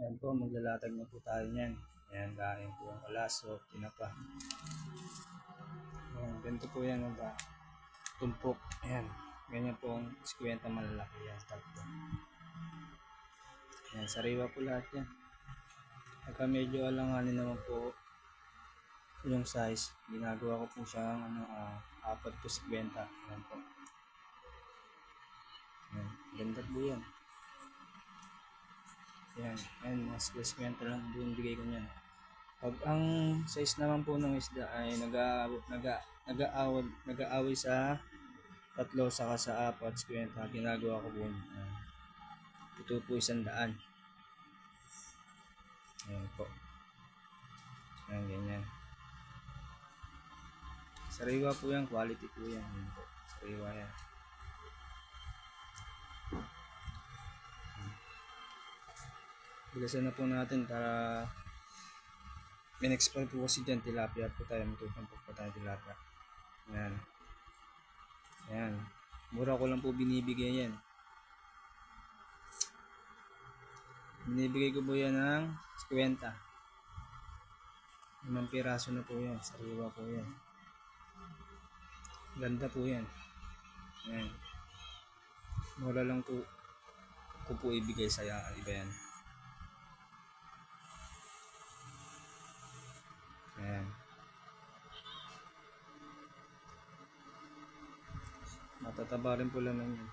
Yan po, maglalatag na po tayo niyan. Ayan, kain po yung kalaso, tinapa. Ayan, ganito po yan, tumpok. Ayan, ganyan po ang 50 malalaki yan, tatlo. Ayan, sariwa po lahat yan. Pagka medyo alanganin naman po yung size, ginagawa ko po siyang 4 to 50. Ayan po. Ayan, ganda po yan. Ayan, ayan, mas 50 lang po yung bigay ko niyan. Pag ang size naman po ng isda ay nag-aaway sa 3 saka sa 4, 50, ginagawa ko po niyan. Ito po 100. Ayan po. Ayan, ganyan. Sariwa po yan, quality po yan. Ayan po, sariwa yan. Bilisan na po natin para in-export po kasi dyan, tilapia po tayo, matutumpok po tayo tilapia. Ayan. Ayan. Mura ko lang po binibigay yan. Binibigay ko po yan ng 50. 5 piraso na po yan, sariwa po yan. Ganda po yan. Ayan. Mura lang po ko po ibigay sa iba yan. Ayan. Matataba rin po laman yan.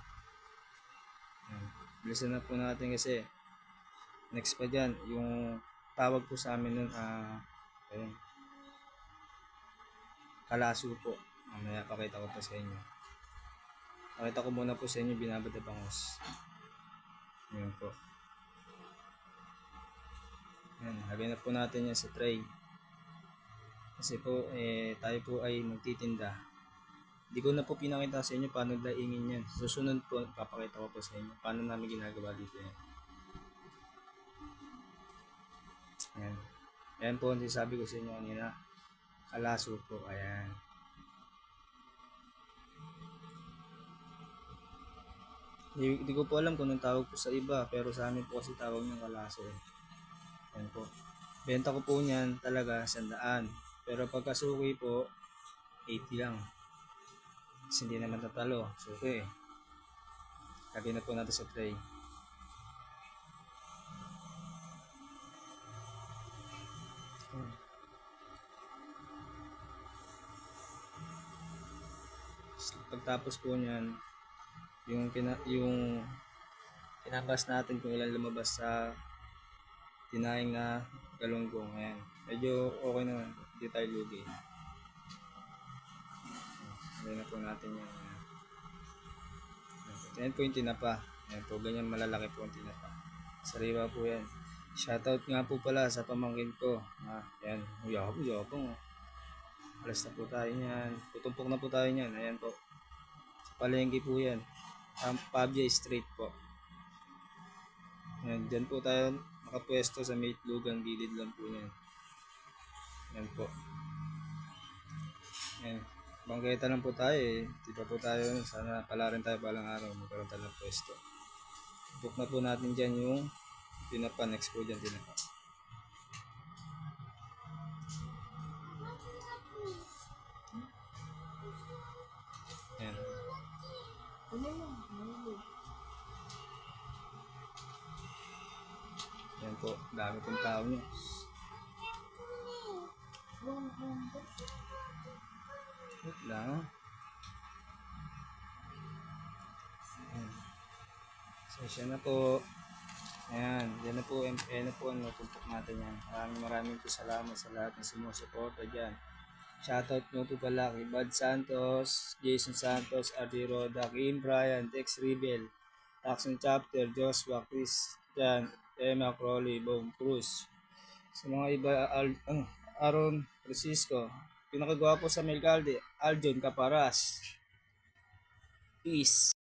Ayan. Bilisan na po natin kasi next pa dyan, yung tawag po sa amin nun, ayun, kalaso po. Mamaya pakita ko pa sa inyo. Pakita ko muna po sa inyo binabad na bangos. Ayan po. Ayan, lagay na po natin yan sa tray. Kasi po, tayo po ay magtitinda. Hindi ko na po pinakita sa inyo paano daingin yan. Susunod po, papakita ko po sa inyo paano namin ginagawa dito yan. Ayan. Ayan po, hindi sabi ko sa inyo kanina. Kalaso po, ayan. Hindi ko po alam kung anong tawag po sa iba, pero sa amin po kasi tawag niyang kalaso. Ayan po. Benta ko po niyan talaga 100. Pero pagkasuki po, 80 lang. Kasi hindi naman tatalo. Suki. Lagay na po natin sa tray. Pagtapos po niyan, yung kinabas natin kung ilan lumabas sa tinaing na galunggong. Ayan. Medyo okay naman. Hindi tayo lugi. Ayan na po natin yan. Ayan po yung tinapa. Ayan po, ganyan malalaki po yung tinapa. Sariwa po yan. Shoutout nga po pala sa pamangkin ko. Ayan, uyapong. Alas na po tayo niyan. Tutumpok na po tayo niyan. Ayan po. Sa palengke po yan. Pabia Street po. Ayan, dyan po tayo nakapwesto sa may lugan, gilid lang po yan. Ayan po. Ayan. Bangketa lang po tayo eh. Dito po tayo. Sana pala rin tayo palang araw. Magkaroon tayo ng pwesto. Book na po natin dyan yung tinapa. Next po dyan tinapa. Ayan. Ayan po. Dami pong tao nyo. Wait lang. Ayan. Session na po. Ayan. Yan na po. Ayan na po ang natumpok natin yan. Maraming po salamat sa lahat ng sumusuporta dyan. Shoutout nyo po pala kay Bad Santos, Jason Santos, Ardy Roda, Kim Brian, Tex Rebel, Taxon Chapter, Joshua, Christian, Emma Crowley, Bong Cruz. Sa mga iba, Aaron Francisco, pinakagwapo sa Melcalde, Aljon Caparas. Peace.